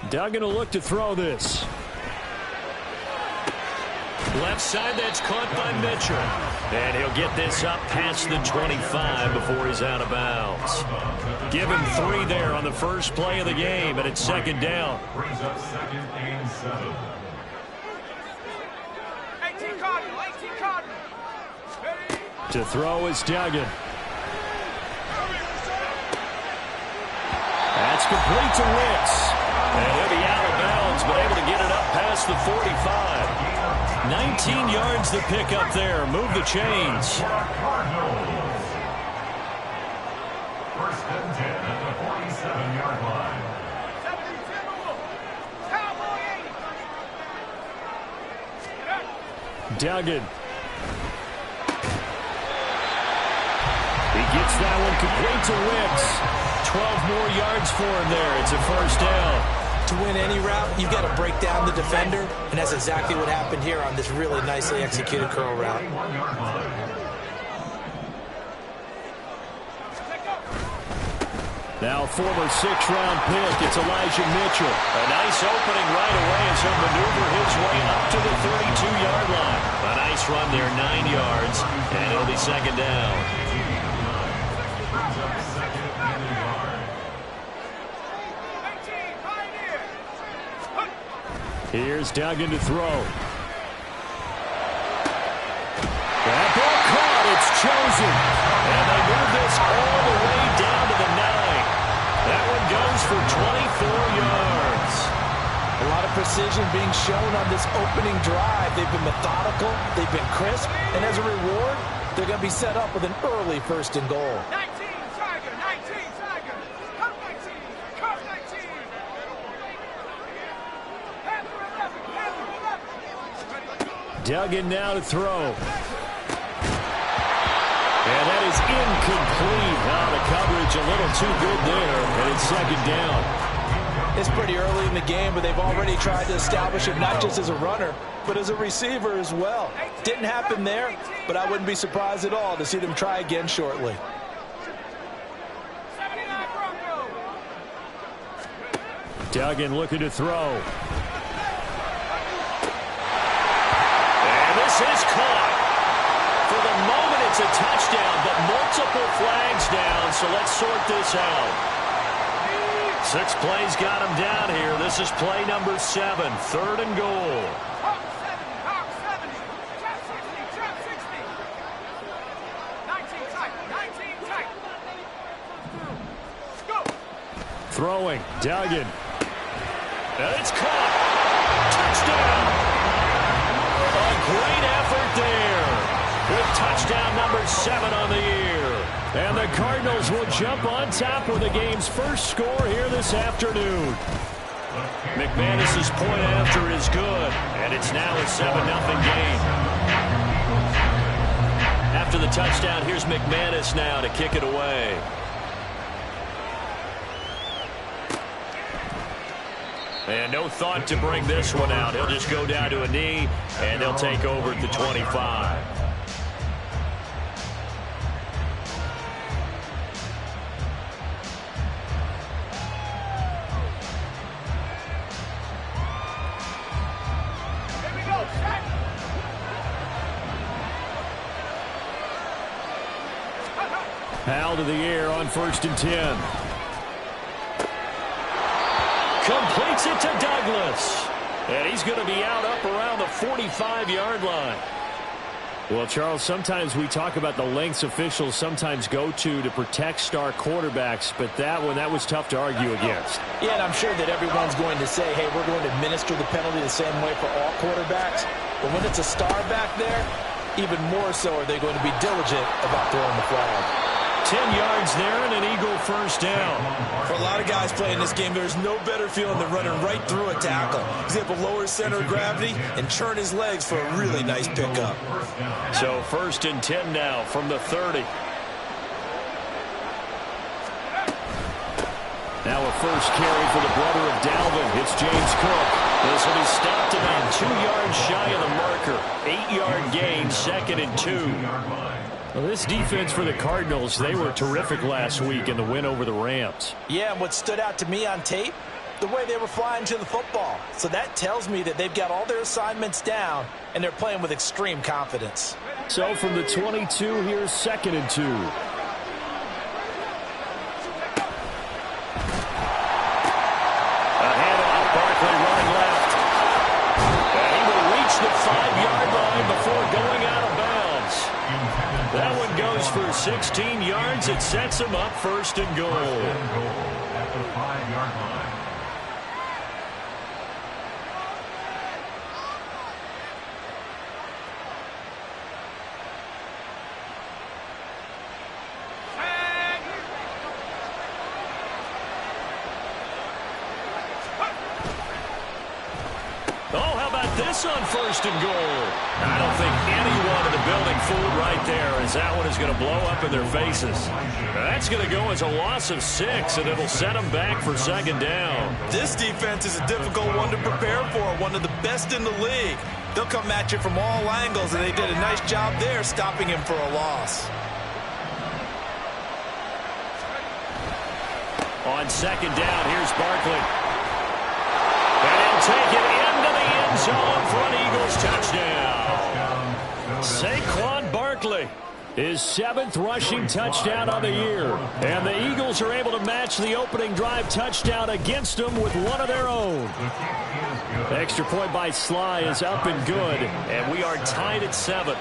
Duggan will look to throw this. Left side, that's caught by Mitchell. And he'll get this up past the 25 before he's out of bounds. Give him 3 there on the first play of the game, and it's second down. Brings up 2nd and 7. 18 Cardinal, 18 Cardinal. To throw is Duggan. That's complete to Wicks. And he'll be out of bounds, but able to get it up past the 45. 19 yards to pick up there. Move the chains. First and 10 at the 47-yard line. Duggan. He gets that one complete to Wicks. 12 more yards for him there. It's a first down. To win any route, you've got to break down the defender, and that's exactly what happened here on this really nicely executed curl route. Now former 6th-round pick, it's Elijah Mitchell. A nice opening right away as he'll maneuver his way up to the 32-yard line. A nice run there, 9 yards, and it'll be second down. Here's Duggan to throw. That ball caught. It's chosen. And they move this all the way down to the 9. That one goes for 24 yards. A lot of precision being shown on this opening drive. They've been methodical. They've been crisp. And as a reward, they're going to be set up with an early 1st and goal. 19 Tiger, 19 Tiger. Come 19, come 19. Duggan now to throw. And that is incomplete. The coverage a little too good there, and it's second down. It's pretty early in the game, but they've already tried to establish it not just as a runner, but as a receiver as well. Didn't happen there, but I wouldn't be surprised at all to see them try again shortly. Duggan looking to throw. And this is caught. For the moment, it's a touchdown, but multiple flags down, so let's sort this out. 6 plays got him down here. This is play number 7, 3rd and goal. Hawk 70, trap 60, trap 60. 19 tight, 19 tight. Go. Throwing, Duggan. And it's caught. Touchdown. A great effort there. With touchdown number 7 on the year. And the Cardinals will jump on top with the game's first score here this afternoon. McManus's point after is good, and it's now a 7-0 game. After the touchdown, here's McManus now to kick it away. And no thought to bring this one out. He'll just go down to a knee, and they'll take over at the 25. Powell to the air on 1st and 10. Completes it to Douglas. And he's going to be out up around the 45-yard line. Well, Charles, sometimes we talk about the lengths officials sometimes go to protect star quarterbacks, but that was tough to argue against. Yeah, and I'm sure that everyone's going to say, hey, we're going to administer the penalty the same way for all quarterbacks. But when it's a star back there, even more so are they going to be diligent about throwing the flag. 10 yards there and an Eagle first down. For a lot of guys playing this game, there's no better feeling than running right through a tackle. He's able to lower his center of gravity and churn his legs for a really nice pickup. So 1st and 10 now from the 30. Now a first carry for the brother of Dalvin. It's James Cook. This will be stopped about 2 yards shy of the marker. 8-yard gain, 2nd and 2. Well, this defense for the Cardinals, they were terrific last week in the win over the Rams. Yeah, and what stood out to me on tape, the way they were flying to the football. So that tells me that they've got all their assignments down, and they're playing with extreme confidence. So from the 22, here's 2nd and 2. A handoff, Barkley running left. And he will reach the 5-yard line before going out of bounds. That one goes for 16 yards. It sets him up 1st and goal. At the 5-yard line. Oh, how about this on 1st and goal? I don't think anyone in the building fooled right there, as that one is going to blow up in their faces. That's going to go as a loss of 6, and it'll set them back for 2nd down. This defense is a difficult one to prepare for, one of the best in the league. They'll come at you from all angles, and they did a nice job there stopping him for a loss. On 2nd down, here's Barkley. And he'll take it into the end zone for an Eagles touchdown. Saquon Barkley, his 7th rushing touchdown on the year. And the Eagles are able to match the opening drive touchdown against them with one of their own. The extra point by Sly is up and good, and we are tied at 7.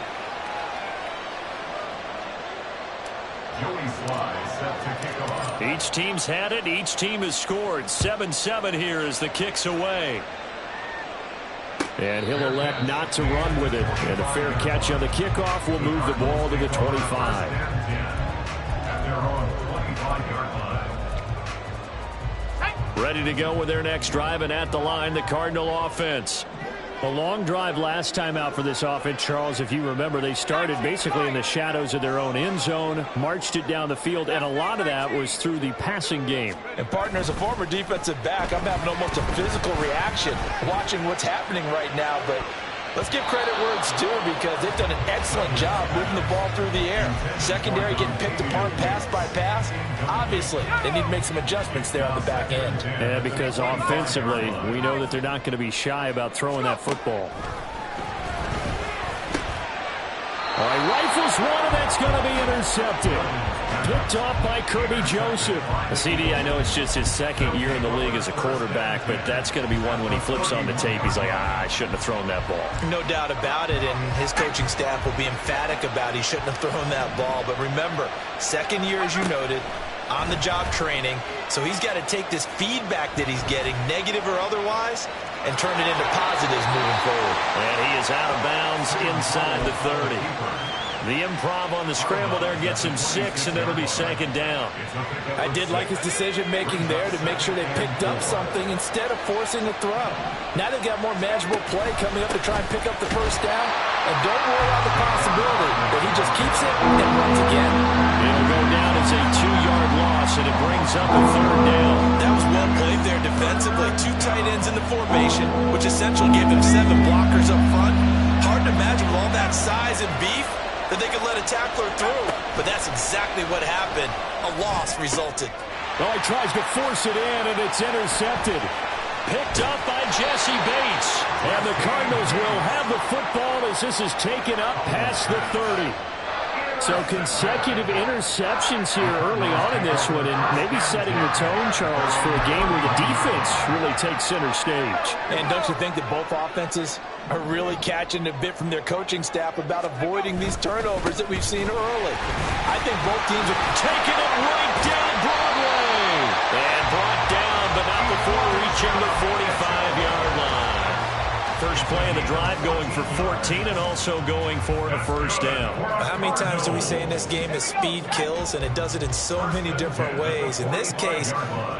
Each team's had it. Each team has scored. 7-7 here as the kick's away. And he'll elect not to run with it. And a fair catch on the kickoff will move the ball to the 25. Ready to go with their next drive, and at the line, the Cardinal offense. A long drive last time out for this offense, Charles. If you remember, they started basically in the shadows of their own end zone, marched it down the field, and a lot of that was through the passing game. And, partner, as a former defensive back, I'm having almost a physical reaction watching what's happening right now. But let's give credit where it's due, because they've done an excellent job moving the ball through the air. Secondary getting picked apart pass by pass. Obviously, they need to make some adjustments there on the back end. Yeah, because offensively, we know that they're not going to be shy about throwing that football. All right, rifles one, and that's going to be intercepted. Picked off by Kirby Joseph. CD, I know it's just his 2nd year in the league as a quarterback, but that's going to be one when he flips on the tape. He's like, I shouldn't have thrown that ball. No doubt about it, and his coaching staff will be emphatic about he shouldn't have thrown that ball. But remember, 2nd year, as you noted, on-the-job training, so he's got to take this feedback that he's getting, negative or otherwise, and turn it into positives moving forward. And he is out of bounds inside the 30. The improv on the scramble there gets him 6, and it'll be 2nd down. I did like his decision-making there to make sure they picked up something instead of forcing a throw. Now they've got more manageable play coming up to try and pick up the 1st down, and don't rule out the possibility that he just keeps it and runs again. It'll go down as a 2-yard loss, and it brings up a 3rd down. That was well played there defensively. 2 tight ends in the formation, which essentially gave them 7 blockers up front. Hard to imagine with all that size and beef that they could let a tackler through, but that's exactly what happened. A loss resulted. Well, he tries to force it in, and it's intercepted. Picked up by Jesse Bates. And the Cardinals will have the football as this is taken up past the 30. So consecutive interceptions here early on in this one, and maybe setting the tone, Charles, for a game where the defense really takes center stage. And don't you think that both offenses are really catching a bit from their coaching staff about avoiding these turnovers that we've seen early? I think both teams are taking it right down Broadway. And brought down, but not before reaching the 45-yard line. First play of the drive going for 14 and also going for a 1st down. How many times do we say in this game that speed kills, and it does it in so many different ways? In this case,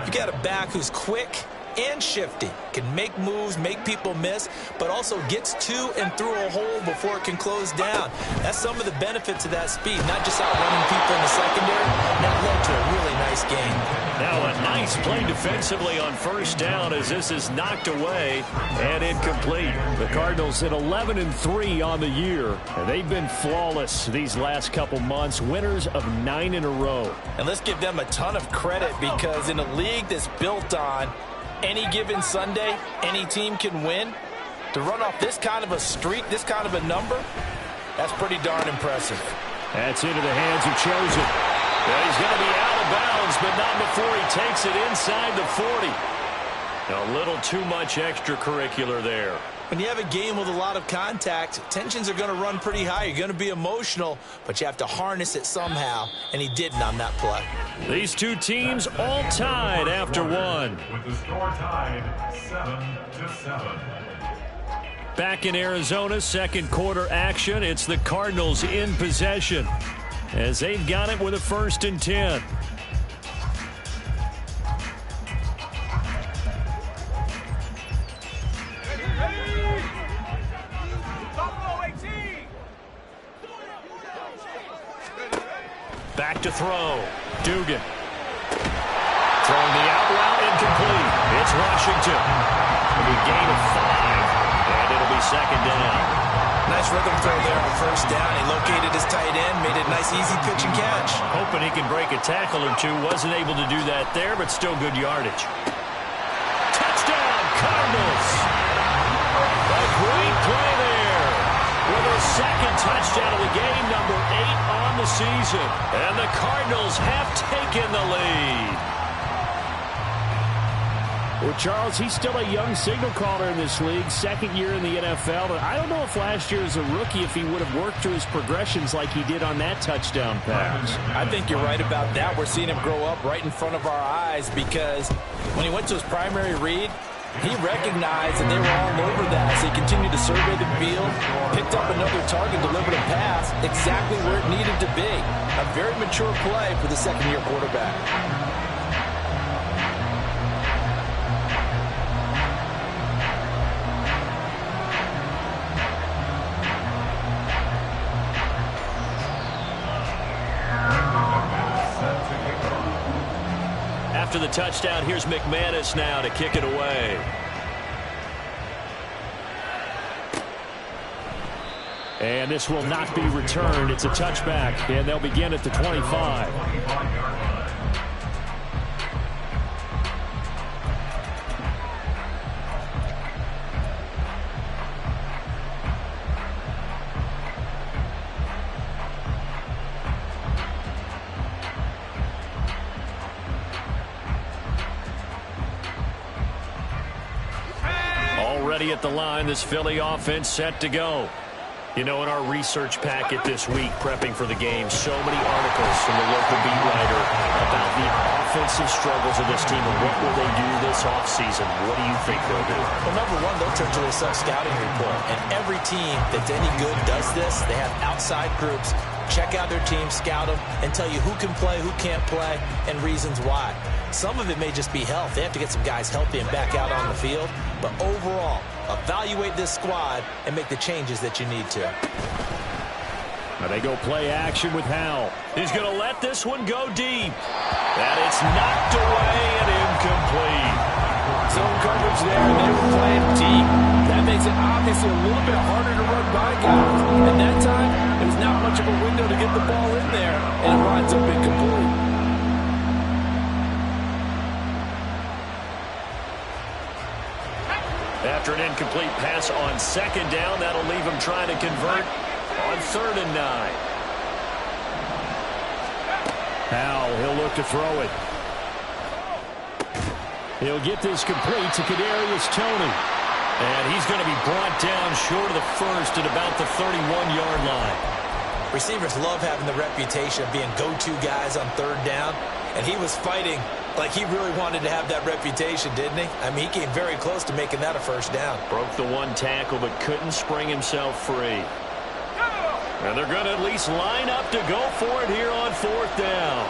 you got a back who's quick and shifty, can make moves, make people miss, but also gets to and through a hole before it can close down. That's some of the benefits of that speed, not just outrunning people in the secondary. That led to a really nice game. Now a nice play defensively on 1st down as this is knocked away and incomplete. The Cardinals at 11-3 on the year, and they've been flawless these last couple months, winners of 9 in a row. And let's give them a ton of credit, because in a league that's built on any given Sunday, any team can win. To run off this kind of a streak, this kind of a number, that's pretty darn impressive. That's into the hands of Chosen. Well, he's going to be out of bounds, but not before he takes it inside the 40. A little too much extracurricular there. When you have a game with a lot of contact, tensions are going to run pretty high. You're going to be emotional, but you have to harness it somehow, and he didn't on that play. These two teams all tied after one. With the score tied 7-7. Back in Arizona, second quarter action. It's the Cardinals in possession as they've got it with a 1st and 10. Back to throw. Dugan. Throwing the out route incomplete. It's Washington. A gain of 5. And it'll be 2nd down. Nice rhythm throw there on 1st down. He located his tight end, made it a nice easy pitch and catch. Hoping he can break a tackle or two. Wasn't able to do that there, but still good yardage. Touchdown, Cardinals. A great play there. With a 2nd touchdown of the game, number 8 on the season. And the Cardinals have taken the lead. Well, Charles, he's still a young signal caller in this league, 2nd year in the NFL. But I don't know if last year as a rookie, if he would have worked through his progressions like he did on that touchdown pass. I think you're right about that. We're seeing him grow up right in front of our eyes because when he went to his primary read, he recognized that they were all over that. So he continued to survey the field, picked up another target, delivered a pass exactly where it needed to be. A very mature play for the 2nd-year quarterback. After the touchdown, here's McManus now to kick it away. And this will not be returned. It's a touchback, and they'll begin at the 25. Already at the line, this Philly offense set to go. You know, in our research packet this week, prepping for the game, so many articles from the local beat writer about the offensive struggles of this team and what will they do this offseason. What do you think they'll do? Well, number one, they'll turn to their self-scouting report. And every team that's any good does this. They have outside groups. Check out their team, scout them, and tell you who can play, who can't play, and reasons why. Some of it may just be health. They have to get some guys healthy and back out on the field. But overall, evaluate this squad and make the changes that you need to. Now they go play action with Howell. He's going to let this one go deep. And it's knocked away and incomplete. Zone coverage there, and they were playing deep. That makes it obviously a little bit harder to run by guys. And that time, there was not much of a window to get the ball in there, and it winds up incomplete. After an incomplete pass on 2nd down, that'll leave him trying to convert on 3rd and 9. Howell, he'll look to throw it. He'll get this complete to Kadarius Toney. And he's going to be brought down short of the 1st at about the 31-yard line. Receivers love having the reputation of being go-to guys on 3rd down, and he was fighting like he really wanted to have that reputation, didn't he? I mean, he came very close to making that a 1st down. Broke the one tackle, but couldn't spring himself free. And they're going to at least line up to go for it here on 4th down.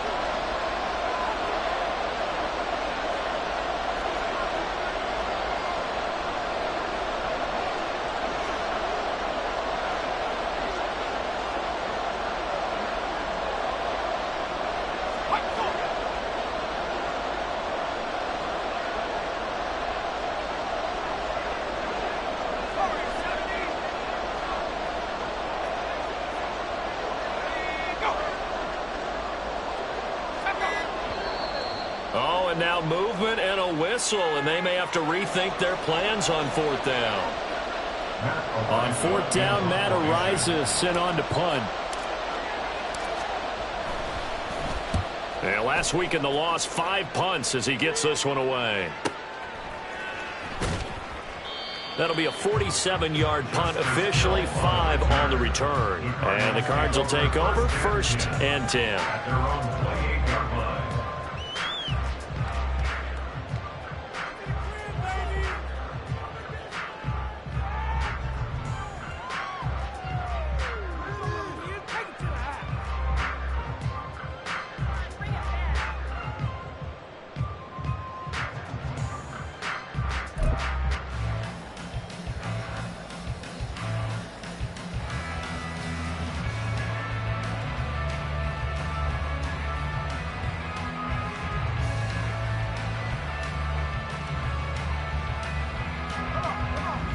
Now movement and a whistle, and they may have to rethink their plans on fourth down. On fourth down, Matt Ariza sent on to punt. And last week in the loss, 5 punts as he gets this one away. That'll be a 47-yard punt, officially 5 on the return. And the Cards will take over, 1st and 10. At their own 28-yard line.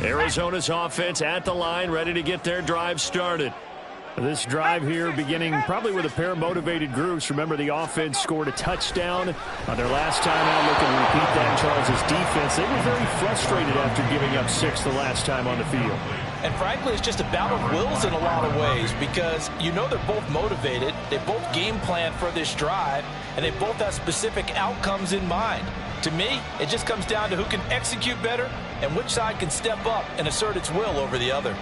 Arizona's offense at the line, ready to get their drive started. This drive here beginning probably with a pair of motivated groups. Remember, the offense scored a touchdown on their last time out. Looking to repeat that. Charles' defense, they were very frustrated after giving up 6 the last time on the field. And frankly, it's just a battle of wills in a lot of ways because you know they're both motivated. They both game plan for this drive, and they both have specific outcomes in mind. To me, it just comes down to who can execute better and which side can step up and assert its will over the other.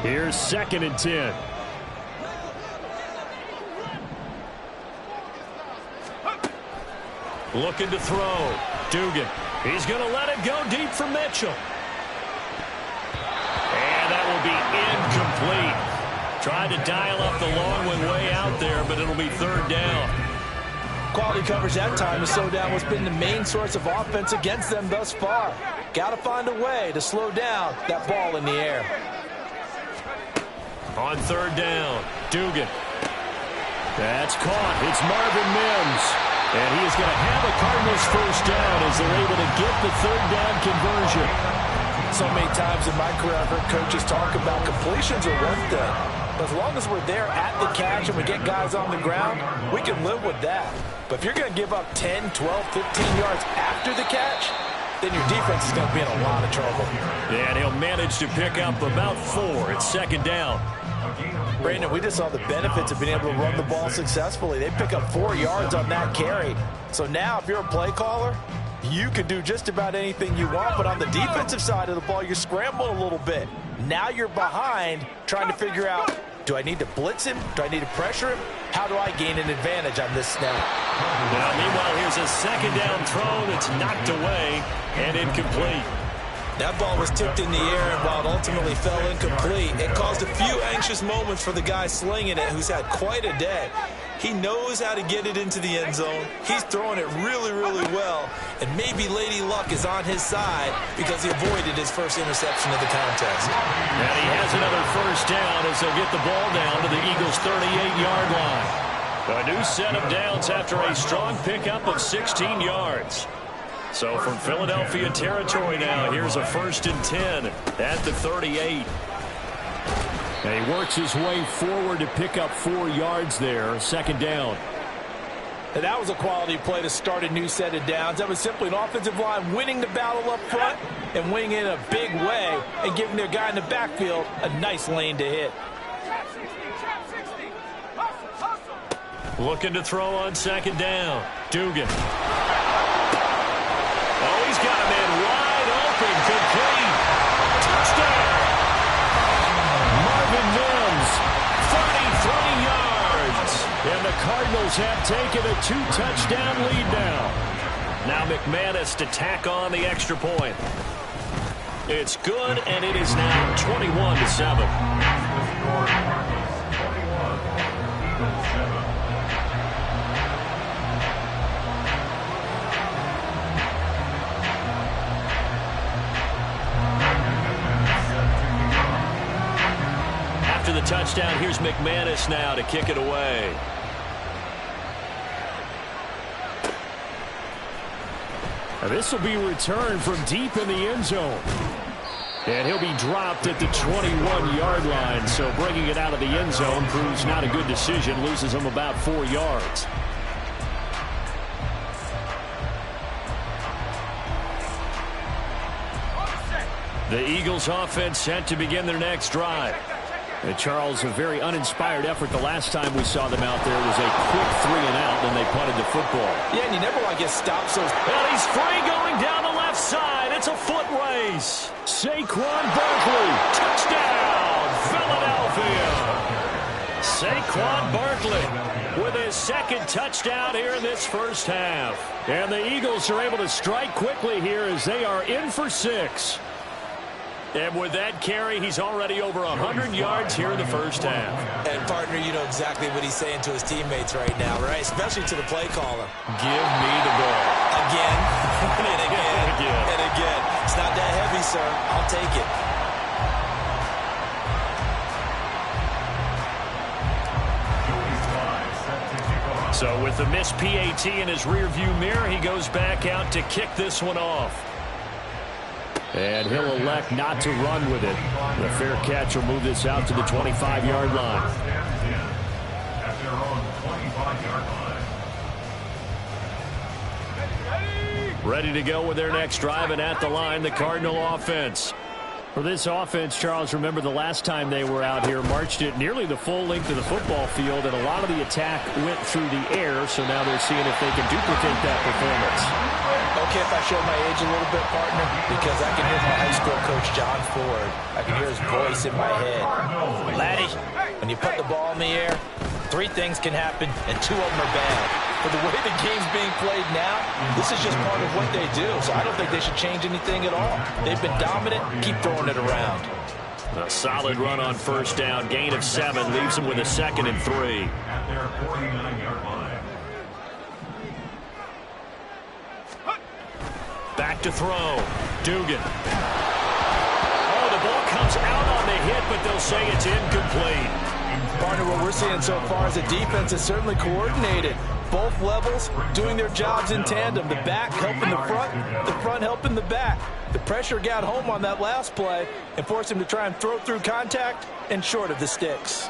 Here's 2nd and 10. Looking to throw. Dugan. He's going to let it go deep for Mitchell. And that will be incomplete. Tried to dial up the long one way out there, but it'll be 3rd down. Quality coverage that time to slow down what's been the main source of offense against them thus far. Got to find a way to slow down that ball in the air. On 3rd down, Dugan. That's caught. It's Marvin Mims. And he is going to have a Cardinals 1st down as they're able to get the 3rd down conversion. So many times in my career, I've heard coaches talk about completions are one thing. But as long as we're there at the catch and we get guys on the ground, we can live with that. But if you're going to give up 10, 12, 15 yards after the catch, then your defense is going to be in a lot of trouble. Yeah, and he'll manage to pick up about 4 at 2nd down. Brandon, we just saw the benefits of being able to run the ball successfully. They pick up 4 yards on that carry. So now if you're a play caller, you can do just about anything you want. But on the defensive side of the ball, you're scrambling a little bit. Now you're behind trying to figure out, do I need to blitz him? Do I need to pressure him? How do I gain an advantage on this snap? Now, meanwhile, here's a 2nd down throw that's knocked away and incomplete. That ball was tipped in the air, and while it ultimately fell incomplete, it caused a few anxious moments for the guy slinging it, who's had quite a day. He knows how to get it into the end zone. He's throwing it really, really well, and maybe Lady Luck is on his side because he avoided his first interception of the contest. And he has another 1st down as they'll get the ball down to the Eagles' 38-yard line. A new set of downs after a strong pickup of 16 yards. So from Philadelphia territory now, here's a 1st and 10 at the 38. And he works his way forward to pick up 4 yards there, 2nd down. And that was a quality play to start a new set of downs. That was simply an offensive line winning the battle up front and winning in a big way and giving their guy in the backfield a nice lane to hit. Looking to throw on 2nd down. Dugan. Oh, he's got a man wide open. Complete. Touchdown. Marvin Mims, 33 yards. And the Cardinals have taken a 2-touchdown lead now. Now McManus to tack on the extra point. It's good, and it is now 21-7. After the touchdown, here's McManus now to kick it away. Now this will be returned from deep in the end zone. And he'll be dropped at the 21-yard line. So bringing it out of the end zone proves not a good decision. Loses him about 4 yards. The Eagles offense set to begin their next drive. And Charles, a very uninspired effort the last time we saw them out there was a quick 3-and-out, then they punted the football. Yeah, and you never want to get stopped. So and he's free going down the left side. It's a foot race. Saquon Barkley, touchdown, Philadelphia. Saquon Barkley with his second touchdown here in this first half. And the Eagles are able to strike quickly here as they are in for 6. And with that carry, he's already over 100 yards here in the first half. And, partner, you know exactly what he's saying to his teammates right now, right? Especially to the play caller. Give me the ball. Again, and again, and again. It's not that heavy, sir. I'll take it. So with the missed PAT in his rearview mirror, he goes back out to kick this one off. And he'll elect not to run with it. The fair catch will move this out to the 25-yard line. At their own 25-yard line. Ready to go with their next drive, and at the line, the Cardinal offense. For this offense, Charles, remember the last time they were out here, marched it nearly the full length of the football field, and a lot of the attack went through the air, so now they're seeing if they can duplicate that performance. Okay, if I show my age a little bit, partner, because I can hear my high school coach, John Ford. I can hear his voice in my head. Laddie, when you put the ball in the air, 3 things can happen, and 2 of them are bad. For the way the game's being played now, this is just part of what they do, so I don't think they should change anything at all. They've been dominant. Keep throwing it around. A solid run on first down. Gain of 7 leaves them with a 2nd and 3. At their 49-yard line. Back to throw. Dugan. Oh, the ball comes out on the hit, but they'll say it's incomplete. Partner, what we're seeing so far is the defense is certainly coordinated. Both levels doing their jobs in tandem. The back helping the front helping the back. The pressure got home on that last play and forced him to try and throw through contact and short of the sticks.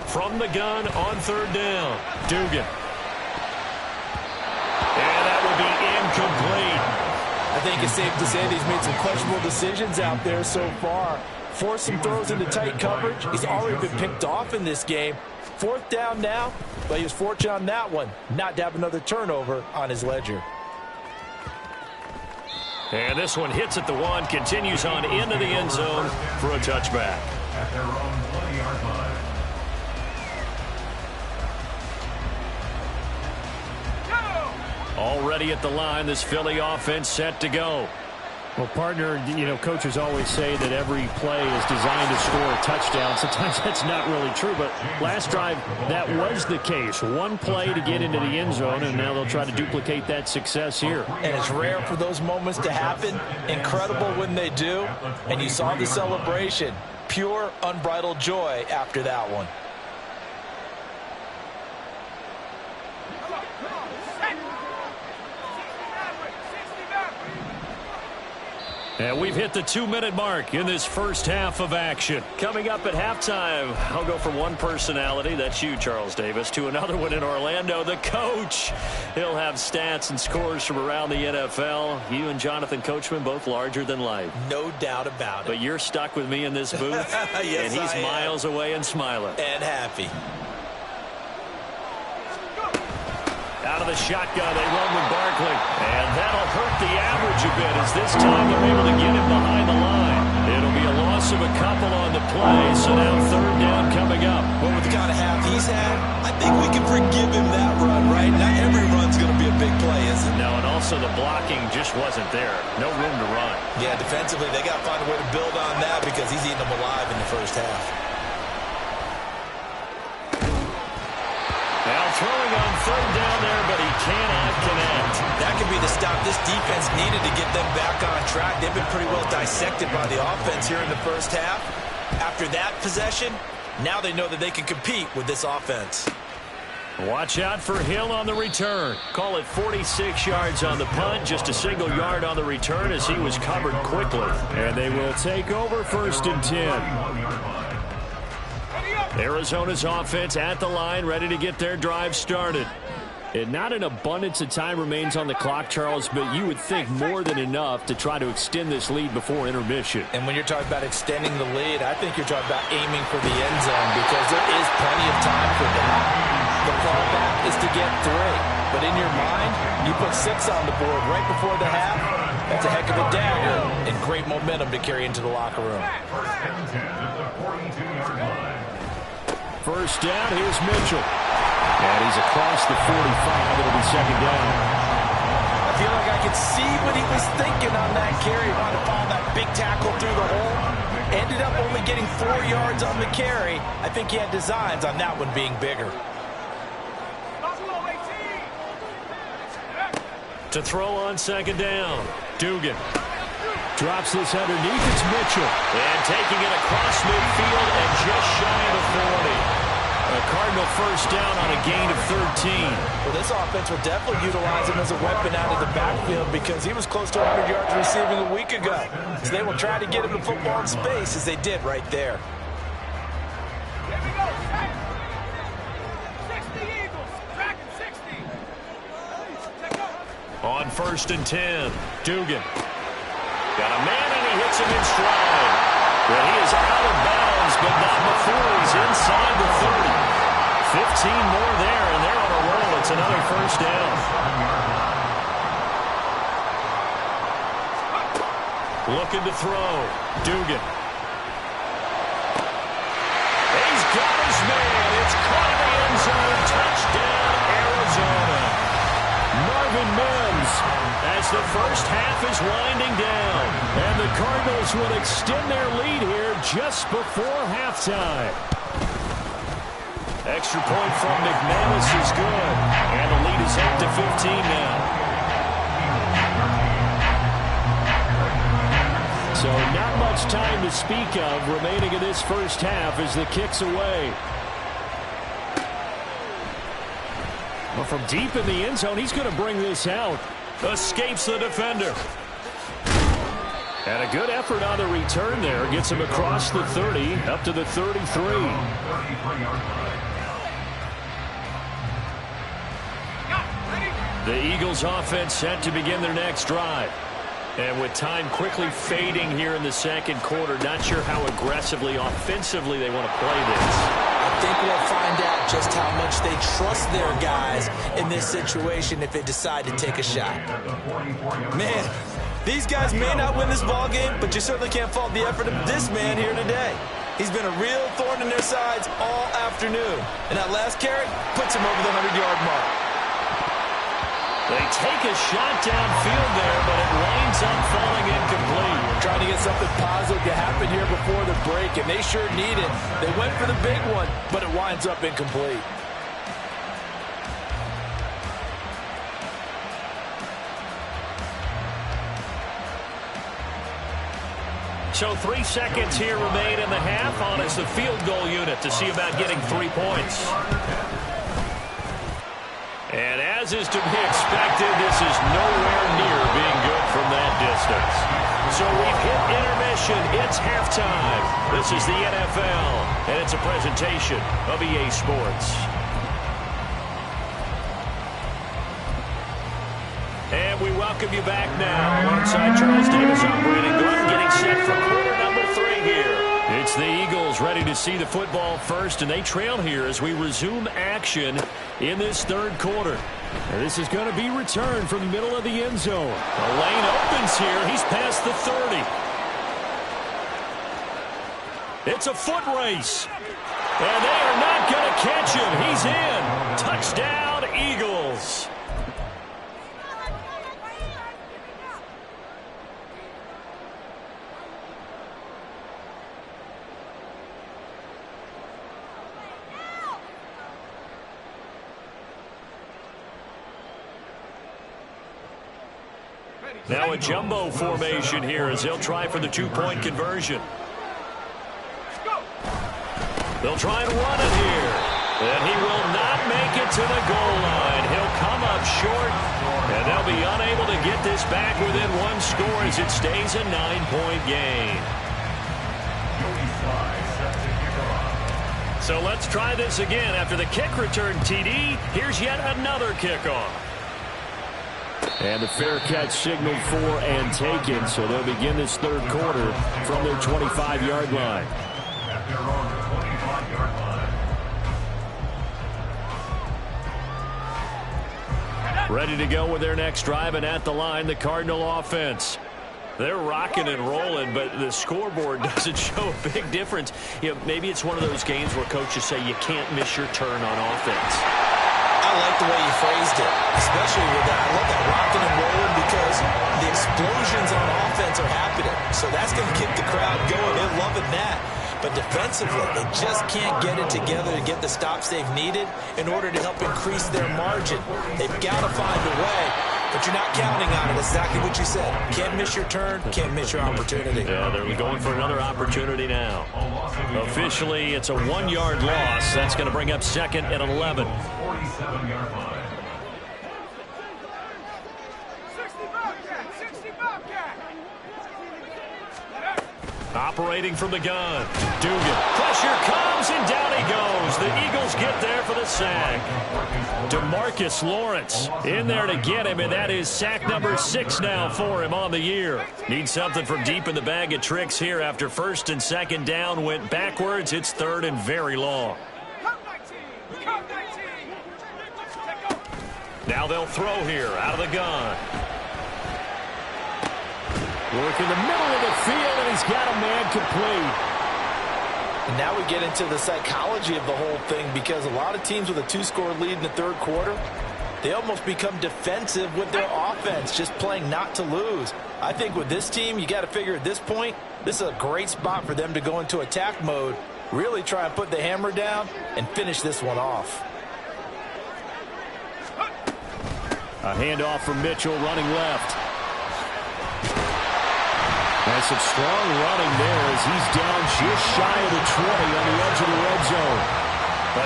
From the gun on 3rd down. Dugan. And that would be incomplete. I think it's safe to say that he's made some questionable decisions out there so far. Forced some throws into tight coverage. He's already been picked off in this game. 4th down now, but he was fortunate on that one not to have another turnover on his ledger. And this one hits at the 1, continues on into the end zone for a touchback. At their own 20-yard line. Already at the line, this Philly offense set to go. Well, partner, you know, coaches always say that every play is designed to score a touchdown. Sometimes that's not really true, but last drive, that was the case. 1 play to get into the end zone, and now they'll try to duplicate that success here. And it's rare for those moments to happen. Incredible when they do. And you saw the celebration. Pure, unbridled joy after that one. And we've hit the 2-minute mark in this first half of action. Coming up at halftime, I'll go from one personality, that's you, Charles Davis, to another one in Orlando, the coach. He'll have stats and scores from around the NFL. You and Jonathan Coachman, both larger than life. No doubt about it. But you're stuck with me in this booth, yes, and he's miles away and smiling. And happy. Out of the shotgun, they run with Barkley. And that'll hurt the average a bit as this time they're able to get him behind the line. It'll be a loss of a couple on the play, so now 3rd down coming up. Well, with the kind of half he's had, I think we can forgive him that run, right? Not every run's going to be a big play, is it? No, and also the blocking just wasn't there. No room to run. Yeah, defensively, they got to find a way to build on that because he's eating them alive in the first half. Now throwing on 3rd down there, but he cannot connect. That could be the stop this defense needed to get them back on track. They've been pretty well dissected by the offense here in the first half. After that possession, now they know that they can compete with this offense. Watch out for Hill on the return. Call it 46 yards on the punt, just a single yard on the return as he was covered quickly. And they will take over 1st and 10. Arizona's offense at the line, ready to get their drive started. And not an abundance of time remains on the clock, Charles, but you would think more than enough to try to extend this lead before intermission. And when you're talking about extending the lead, I think you're talking about aiming for the end zone because there is plenty of time for that. The fallback is to get 3. But in your mind, you put 6 on the board right before the half. That's a heck of a dagger and great momentum to carry into the locker room. 1st and 10 at the 42-yard line. First down, here's Mitchell. And he's across the 45. It'll be 2nd down. I feel like I could see what he was thinking on that carry. Wanted to follow that big tackle through the hole. Ended up only getting 4 yards on the carry. I think he had designs on that one being bigger. To throw on 2nd down. Dugan drops this underneath. It's Mitchell. And taking it across midfield and just shy of the 40. A Cardinal first down on a gain of 13. Well, this offense will definitely utilize him as a weapon out of the backfield because he was close to 100 yards receiving a week ago. So they will try to get him the football in space as they did right there. Here we go, 60 Eagles, tracking 60. On 1st and 10, Dugan. Got a man and he hits him in stride. Well, he is out of bounds, but not before he's inside the 30. 15 more there, and they're on a roll. It's another first down. Looking to throw. Dugan. He's got his man. It's caught in the end zone. Touchdown, Arizona. Marvin Mims as the first half is winding down. And the Cardinals will extend their lead here just before halftime. Extra point from McManus is good. And the lead is up to 15 now. So not much time to speak of remaining in this first half as the kick's away. Well, from deep in the end zone, he's going to bring this out. Escapes the defender. And a good effort on the return there. Gets him across the 30, up to the 33. The Eagles offense set to begin their next drive. And with time quickly fading here in the second quarter, not sure how aggressively, offensively they want to play this. I think we'll find out just how much they trust their guys in this situation if they decide to take a shot. Man, these guys may not win this ball game, but you certainly can't fault the effort of this man here today. He's been a real thorn in their sides all afternoon. And that last carry puts him over the 100-yard mark. They take a shot downfield there, but it winds up falling incomplete. Trying to get something positive to happen here before the break, and they sure need it. They went for the big one, but it winds up incomplete. So 3 seconds here remain in the half on as the field goal unit to see about getting 3 points. And as is to be expected, this is nowhere near being good from that distance. So we've hit intermission. It's halftime. This is the NFL, and it's a presentation of EA Sports. And we welcome you back now alongside Charles Davis on Brandon Gordon, getting set for quarter number 3 here. It's the Eagles ready to see the football first, and they trail here as we resume action in this third quarter. And this is going to be returned from the middle of the end zone. The lane opens here. He's past the 30. It's a foot race. And they are not going to catch him. He's in. Touchdown, Eagles. Now a jumbo formation here as they'll try for the 2-point conversion. They'll try and run it here. And he will not make it to the goal line. He'll come up short, and they'll be unable to get this back within one score as it stays a 9-point game. So let's try this again. After the kick return TD, here's yet another kickoff. And the fair catch signaled for and taken, so they'll begin this third quarter from their 25-yard line. At their own 25-yard line. Ready to go with their next drive, and at the line, the Cardinal offense. They're rocking and rolling, but the scoreboard doesn't show a big difference. You know, maybe it's one of those games where coaches say you can't miss your turn on offense. I like the way you phrased it, especially with that. I love that rocking and rolling because the explosions on offense are happening. So that's going to keep the crowd going. They're loving that. But defensively, they just can't get it together to get the stops they've needed in order to help increase their margin. They've got to find a way, but you're not counting on it. Exactly what you said. Can't miss your turn, can't miss your opportunity. Yeah, they're going for another opportunity now. Officially, it's a 1-yard loss. That's going to bring up second and 11. 47-yard line. 60 Bobcat, 60 Bobcat. Operating from the gun. Dugan. Pressure comes, and down he goes. The Eagles get there for the sack. DeMarcus Lawrence in there to get him, and that is sack number 6 now for him on the year. Needs something from deep in the bag of tricks here after first and second down went backwards. It's third and very long. Come 19, come 19. Take go. Now they'll throw here out of the gun. Work in the middle of the field, and he's got a man complete. And now we get into the psychology of the whole thing, because a lot of teams with a 2-score lead in the third quarter, they almost become defensive with their offense, just playing not to lose. I think with this team, you got to figure at this point, this is a great spot for them to go into attack mode, really try and put the hammer down and finish this one off. A handoff from Mitchell running left. And some strong running there as he's down just shy of the 20 on the edge of the red zone.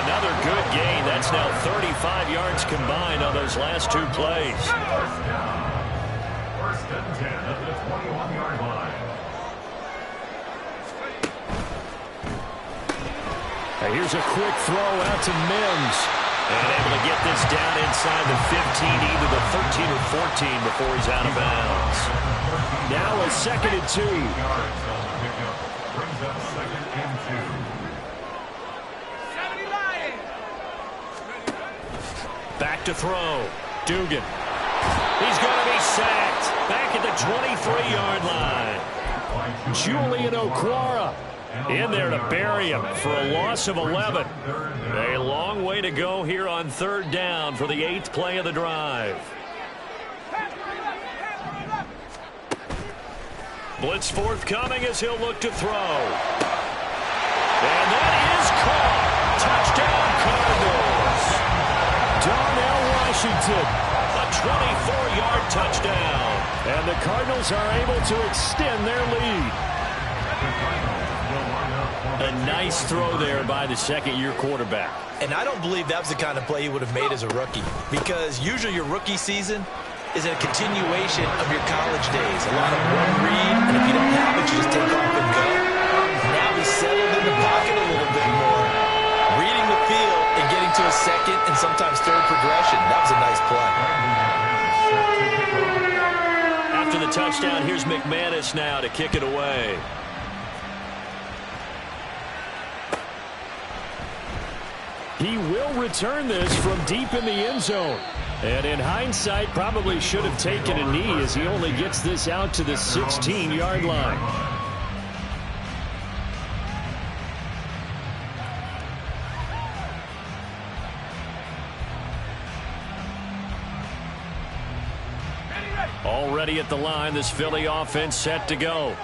Another good gain. That's now 35 yards combined on those last 2 plays. First and 10 at the 21-yard line. Here's a quick throw out to Mims. And able to get this down inside the 15, either the 13 or 14 before he's out of bounds. Now a second and 2. Yards on the pickup. Brings up second and 2. 70 Lions. Back to throw. Dugan. He's going to be sacked. Back at the 23-yard line. Julian Okwara In there to bury him for a loss of 11. A long way to go here on third down for the 8th play of the drive. Blitz forthcoming as he'll look to throw. And that is caught. Touchdown Cardinals. Darnell Washington. A 24-yard touchdown. And the Cardinals are able to extend their lead. A nice throw there by the second-year quarterback. And I don't believe that was the kind of play he would have made as a rookie, because usually your rookie season is a continuation of your college days. A lot of one read, and if you don't have it, you just take off and go. Now he's settled in the pocket a little bit more, reading the field and getting to a second and sometimes third progression. That was a nice play. After the touchdown, here's McManus now to kick it away. He will return this from deep in the end zone. And in hindsight, probably should have taken a knee as he only gets this out to the 16-yard line. Already at the line, this Philly offense set to go.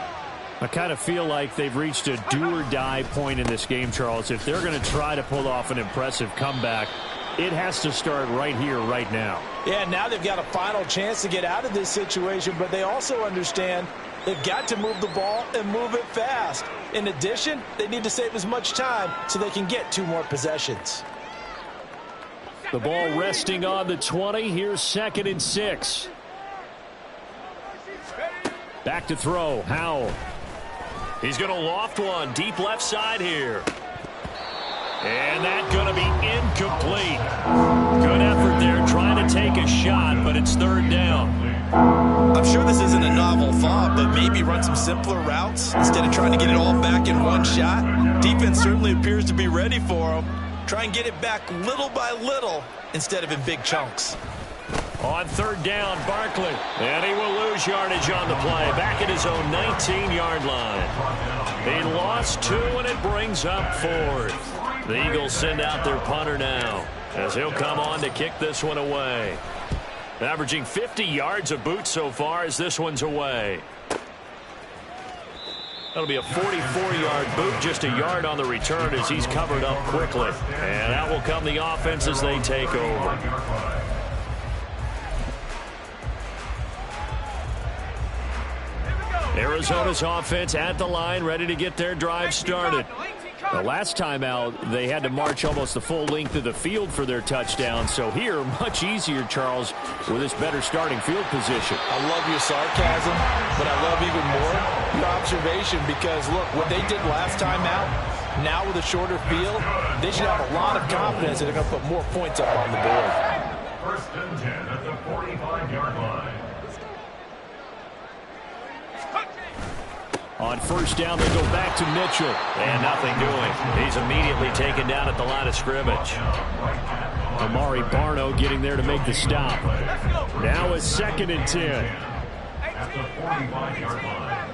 I kind of feel like they've reached a do-or-die point in this game, Charles. If they're going to try to pull off an impressive comeback, it has to start right here, right now. Yeah, now they've got a final chance to get out of this situation, but they also understand they've got to move the ball and move it fast. In addition, they need to save as much time so they can get 2 more possessions. The ball resting on the 20. Here's 2nd and 6. Back to throw. Howell. He's going to loft one deep left side here. And that's going to be incomplete. Good effort there trying to take a shot, but it's 3rd down. I'm sure this isn't a novel thought, but maybe run some simpler routes instead of trying to get it all back in one shot. Defense certainly appears to be ready for him. Try and get it back little by little instead of in big chunks. On 3rd down, Barkley. And he will lose yardage on the play. Back at his own 19-yard line. He lost 2, and it brings up 4th. The Eagles send out their punter now, as he'll come on to kick this one away. Averaging 50 yards of boot so far as this one's away. That'll be a 44-yard boot, just a yard on the return as he's covered up quickly. And out will come the offense as they take over. Arizona's offense at the line, ready to get their drive started. The last time out, they had to march almost the full length of the field for their touchdown. So here, much easier, Charles, with this better starting field position. I love your sarcasm, but I love even more your observation because, look, what they did last time out, now with a shorter field, they should have a lot of confidence that they're going to put more points up on the board. 1st and 10 at the 45-yard line. On 1st down, they go back to Mitchell. And nothing doing. He's immediately taken down at the line of scrimmage. Amari Barno getting there to make the stop. Now it's 2nd and 10. At the 45-yard line.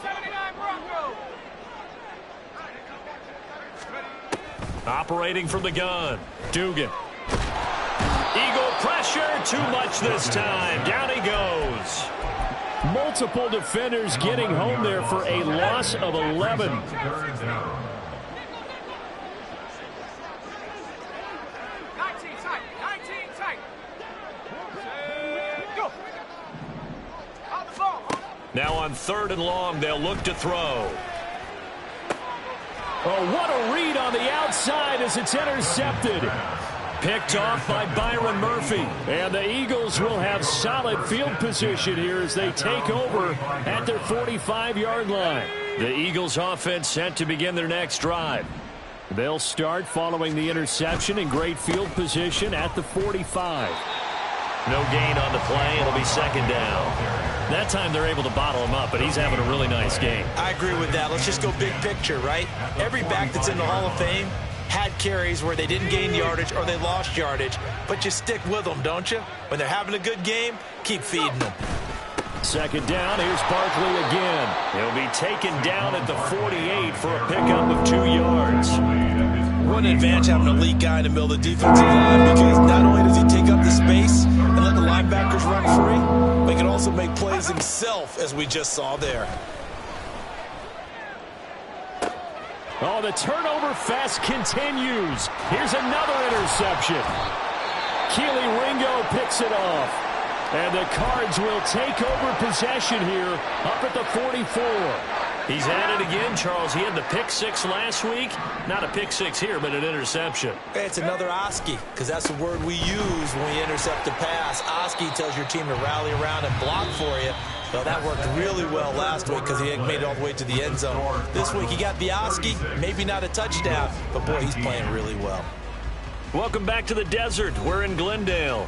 79 Bronco. Operating from the gun. Dugan. Eagle pressure. Too much this time. Down he goes. Multiple defenders getting home there for a loss of 11. 3rd down. 19 tight. 19 tight. Go. On the ball. Now on 3rd and long, they'll look to throw. Oh, what a read on the outside as it's intercepted. Picked off by Byron Murphy. And the Eagles will have solid field position here as they take over at their 45-yard line. The Eagles offense set to begin their next drive. They'll start following the interception in great field position at the 45. No gain on the play. It'll be 2nd down. That time they're able to bottle him up, but he's having a really nice game. I agree with that. Let's just go big picture, right? Every back that's in the Hall of Fame had carries where they didn't gain yardage or they lost yardage, but you stick with them, don't you? When they're having a good game, keep feeding them. 2nd down, here's Barkley again. He'll be taken down at the 48 for a pickup of 2 yards. What an advantage having an elite guy in the middle of the defensive line, because not only does he take up the space and let the linebackers run free, but he can also make plays himself, as we just saw there. Oh, the turnover fest continues. Here's another interception. Keely Ringo picks it off. And the Cards will take over possession here up at the 44. He's at it again, Charles. He had the pick 6 last week. Not a pick 6 here, but an interception. It's another Oski, because that's the word we use when we intercept a pass. Oski tells your team to rally around and block for you. Well, that worked really well last week because he made it all the way to the end zone. This week he got the Oski, maybe not a touchdown, but boy, he's playing really well. Welcome back to the desert. We're in Glendale.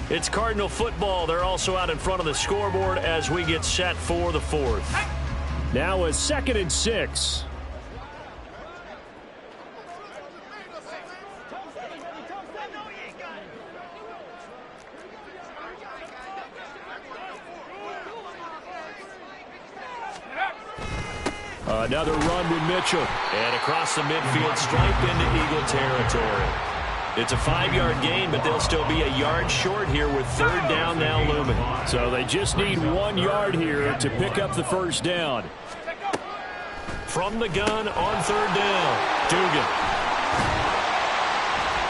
It's Cardinal football. They're also out in front of the scoreboard as we get set for the 4th. Now a 2nd and 6. Another run with Mitchell. And across the midfield stripe into Eagle territory. It's a 5-yard gain, but they'll still be a yard short here with 3rd down now looming. So they just need 1 yard here to pick up the 1st down. From the gun on 3rd down, Dugan.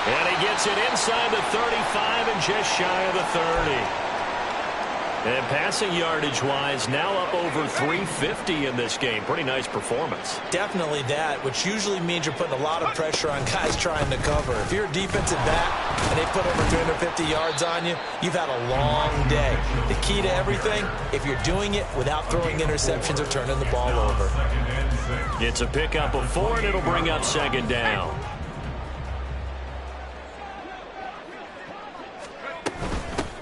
And he gets it inside the 35 and just shy of the 30. And passing yardage-wise, now up over 350 in this game. Pretty nice performance. Definitely that, which usually means you're putting a lot of pressure on guys trying to cover. If you're a defensive back and they put over 350 yards on you, you've had a long day. The key to everything, if you're doing it without throwing interceptions or turning the ball over. It's a pickup of 4, and it'll bring up second down.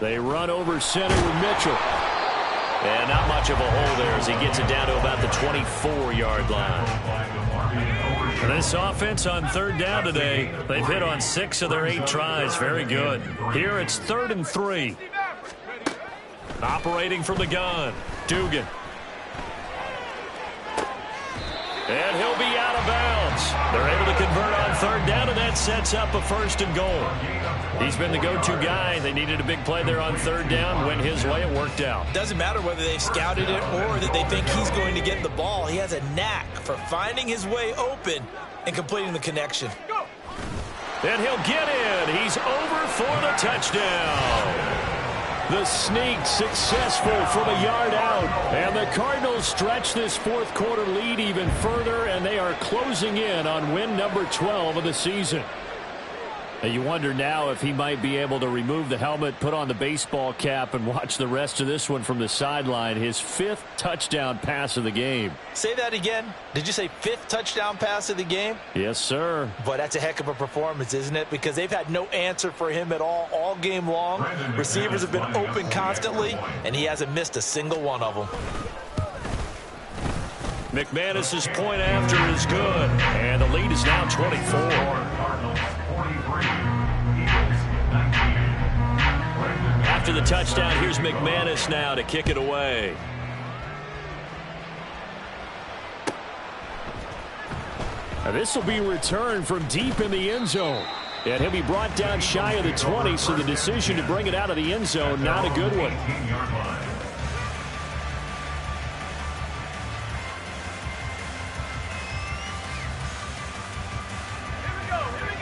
They run over center with Mitchell. And not much of a hole there as he gets it down to about the 24-yard line. And this offense on third down today, they've hit on 6 of their 8 tries. Very good. Here it's 3rd and 3. Operating from the gun, Dugan. And he'll be out of bounds. They're able to convert on third down, and that sets up a 1st and goal. He's been the go-to guy. They needed a big play there on third down. Went his way. It worked out. Doesn't matter whether they've scouted it or that they think he's going to get the ball. He has a knack for finding his way open and completing the connection. And he'll get in. He's over for the touchdown. The sneak successful from a yard out. And the Cardinals stretch this 4th quarter lead even further, and they are closing in on win number 12 of the season. And you wonder now if he might be able to remove the helmet, put on the baseball cap, and watch the rest of this one from the sideline. His 5th touchdown pass of the game. Say that again. Did you say 5th touchdown pass of the game? Yes, sir. Boy, that's a heck of a performance, isn't it? Because they've had no answer for him at all game long. Receivers have been open constantly, and he hasn't missed a single one of them. McManus's point after is good, and the lead is now 24. After the touchdown, here's McManus now to kick it away. Now this will be returned from deep in the end zone. And he'll be brought down shy of the 20, so the decision to bring it out of the end zone, not a good one.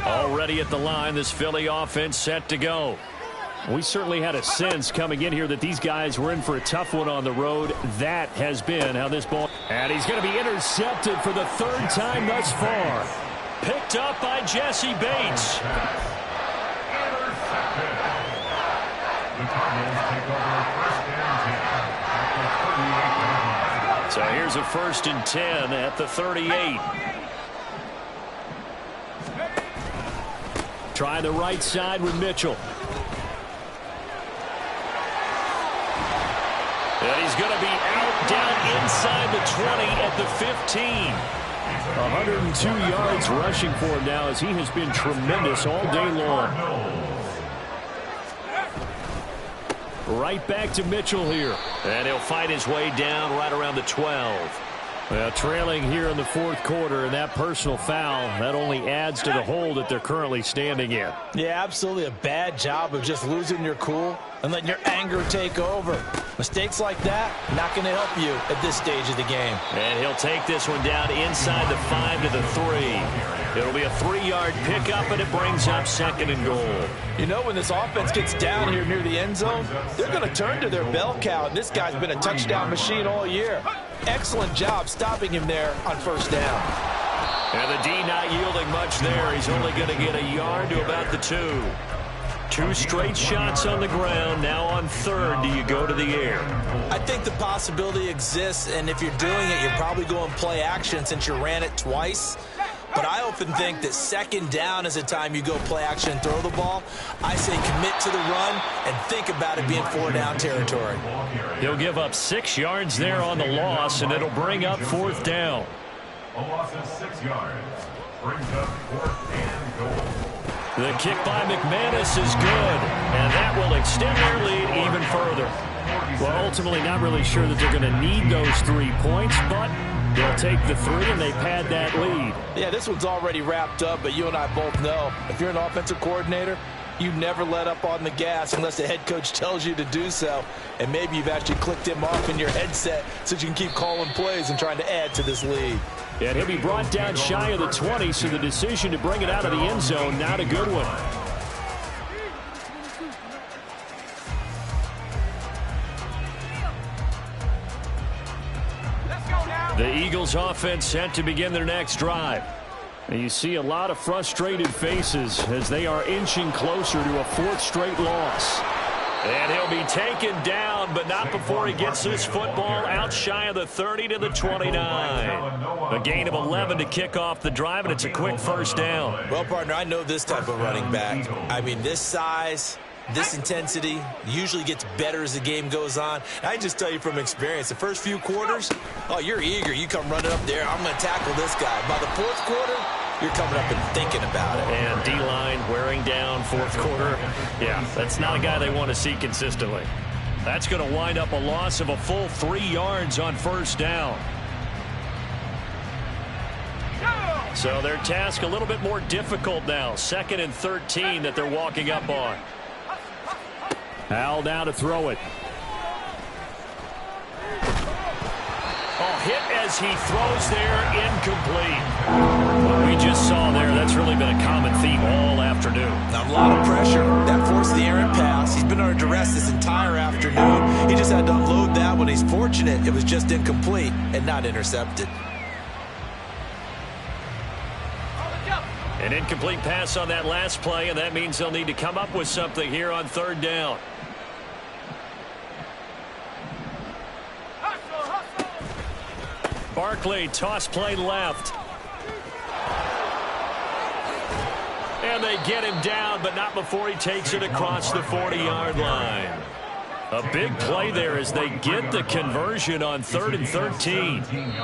Already at the line, this Philly offense set to go. We certainly had a sense coming in here that these guys were in for a tough one on the road. That has been how this ball... And he's going to be intercepted for the 3rd time thus far. Picked up by Jesse Bates. So here's a 1st and 10 at the 38. Try the right side with Mitchell. And he's going to be out down inside the 20 at the 15. 102 yards rushing for him now as he has been tremendous all day long. Right back to Mitchell here. And he'll fight his way down right around the 12. Well, trailing here in the 4th quarter, and that personal foul, that only adds to the hole that they're currently standing in. Yeah, absolutely a bad job of just losing your cool and letting your anger take over. Mistakes like that, not going to help you at this stage of the game. And he'll take this one down inside the 5 to the 3. It'll be a 3-yard pickup, and it brings up 2nd and goal. You know, when this offense gets down here near the end zone, they're going to turn to their bell cow, and this guy's been a touchdown machine all year. Excellent job stopping him there on 1st down. And the D not yielding much there. He's only going to get a yard to about the 2. 2 straight shots on the ground. Now on 3rd, do you go to the air? I think the possibility exists, and if you're doing it, you're probably going play action since you ran it twice. But I often think that 2nd down is the time you go play action and throw the ball. I say commit to the run and think about it being 4-down territory. He'll give up 6 yards there on the loss, and it'll bring up 4th down. A loss of 6 yards brings up 4th and goal. The kick by McManus is good, and that will extend their lead even further. Well, ultimately not really sure that they're going to need those 3 points, but they'll take the 3, and they pad that lead. Yeah, this one's already wrapped up, but you and I both know if you're an offensive coordinator, you never let up on the gas unless the head coach tells you to do so. And maybe you've actually clicked him off in your headset so you can keep calling plays and trying to add to this lead. And he'll be brought down shy of the 20, so the decision to bring it out of the end zone, not a good one. The Eagles offense set to begin their next drive. And you see a lot of frustrated faces as they are inching closer to a fourth straight loss. And he'll be taken down, but not before he gets this football out shy of the 30 to the 29. A gain of 11 to kick off the drive, and it's a quick first down. Well, partner, I know this type of running back. I mean, this size, this intensity usually gets better as the game goes on. I just tell you from experience, the first few quarters, oh, you're eager. You come running up there, I'm going to tackle this guy. By the fourth quarter, you're coming up and thinking about it. And D-line wearing down fourth quarter. Yeah, that's not a guy they want to see consistently. That's going to wind up a loss of a full 3 yards on first down. So their task a little bit more difficult now. 2nd and 13 that they're walking up on. Al now to throw it. Oh, hit as he throws there, incomplete. What we just saw there, that's really been a common theme all afternoon. A lot of pressure. That forced the errant pass. He's been under duress this entire afternoon. He just had to unload that one. He's fortunate it was just incomplete and not intercepted. An incomplete pass on that last play, and that means they'll need to come up with something here on 3rd down. Barkley, toss play left. And they get him down, but not before he takes it across the 40-yard line. A big play there as they get the conversion on 3rd and 13.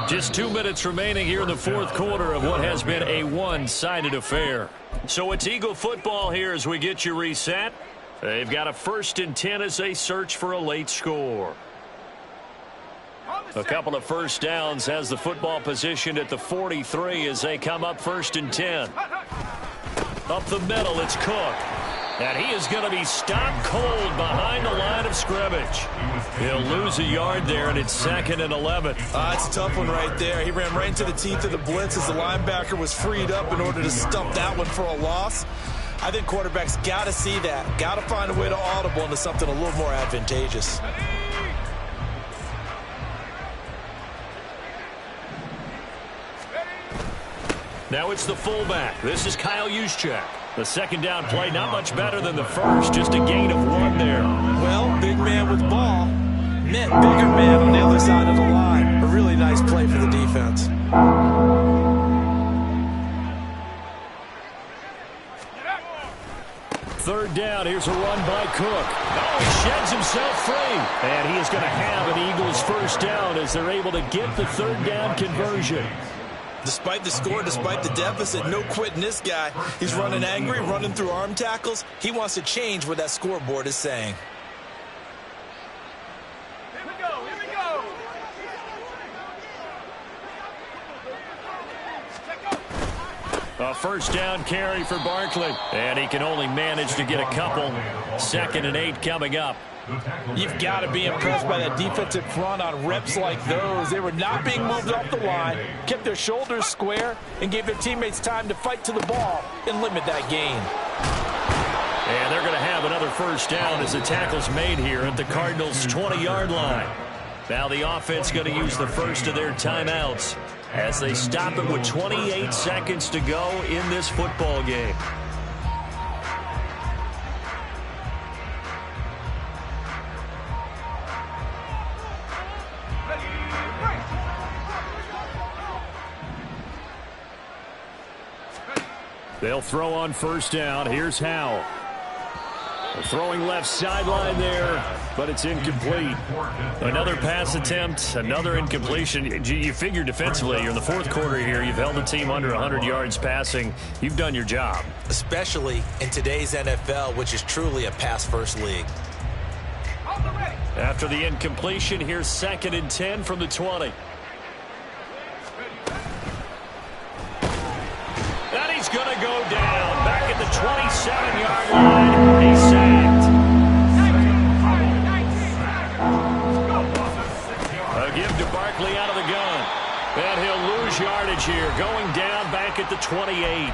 Just 2 minutes remaining here in the fourth quarter of what has been a one-sided affair. So it's Eagle football here as we get you reset. They've got a 1st and 10 as they search for a late score. A couple of first downs has the football positioned at the 43 as they come up 1st and 10. Up the middle, it's Cook. And he is going to be stopped cold behind the line of scrimmage. He'll lose a yard there, and it's 2nd and 11. It's a tough one right there. He ran right into the teeth of the blitz as the linebacker was freed up in order to stump that one for a loss. I think quarterbacks got to see that. Got to find a way to audible into something a little more advantageous. Now it's the fullback. This is Kyle Juszczyk. The 2nd down play, not much better than the first. Just a gain of 1 there. Well, big man with ball meant bigger man on the other side of the line. A really nice play for the defense. Third down. Here's a run by Cook. Oh, he sheds himself free. And he is going to have an Eagles first down as they're able to get the 3rd down conversion. Despite the score, despite the deficit, no quitting this guy. He's running angry, running through arm tackles. He wants to change what that scoreboard is saying. Here we go, here we go. A first down carry for Barkley. And he can only manage to get a couple. 2nd and 8 coming up. You've got to be impressed by that defensive front on reps like those. They were not being moved off the line, kept their shoulders square, and gave their teammates time to fight to the ball and limit that gain. And they're going to have another first down as the tackle's made here at the Cardinals' 20-yard line. Now the offense going to use the first of their timeouts as they stop it with 28 seconds to go in this football game. They'll throw on first down. Here's Howell. Throwing left sideline there, but it's incomplete. Another pass attempt, another incompletion. You figure defensively, you're in the fourth quarter here. You've held the team under 100 yards passing. You've done your job. Especially in today's NFL, which is truly a pass-first league. After the incompletion, here's 2nd and 10 from the 20. And he's going to go down back at the 27-yard line. He's sacked. A give to Barkley out of the gun. And he'll lose yardage here, going down back at the 28.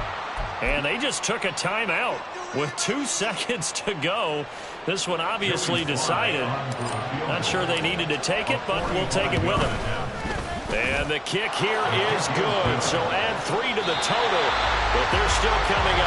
And they just took a timeout with 2 seconds to go. This one obviously decided. Not sure they needed to take it, but we'll take it with them. And the kick here is good. So add 3 to the total, but they're still coming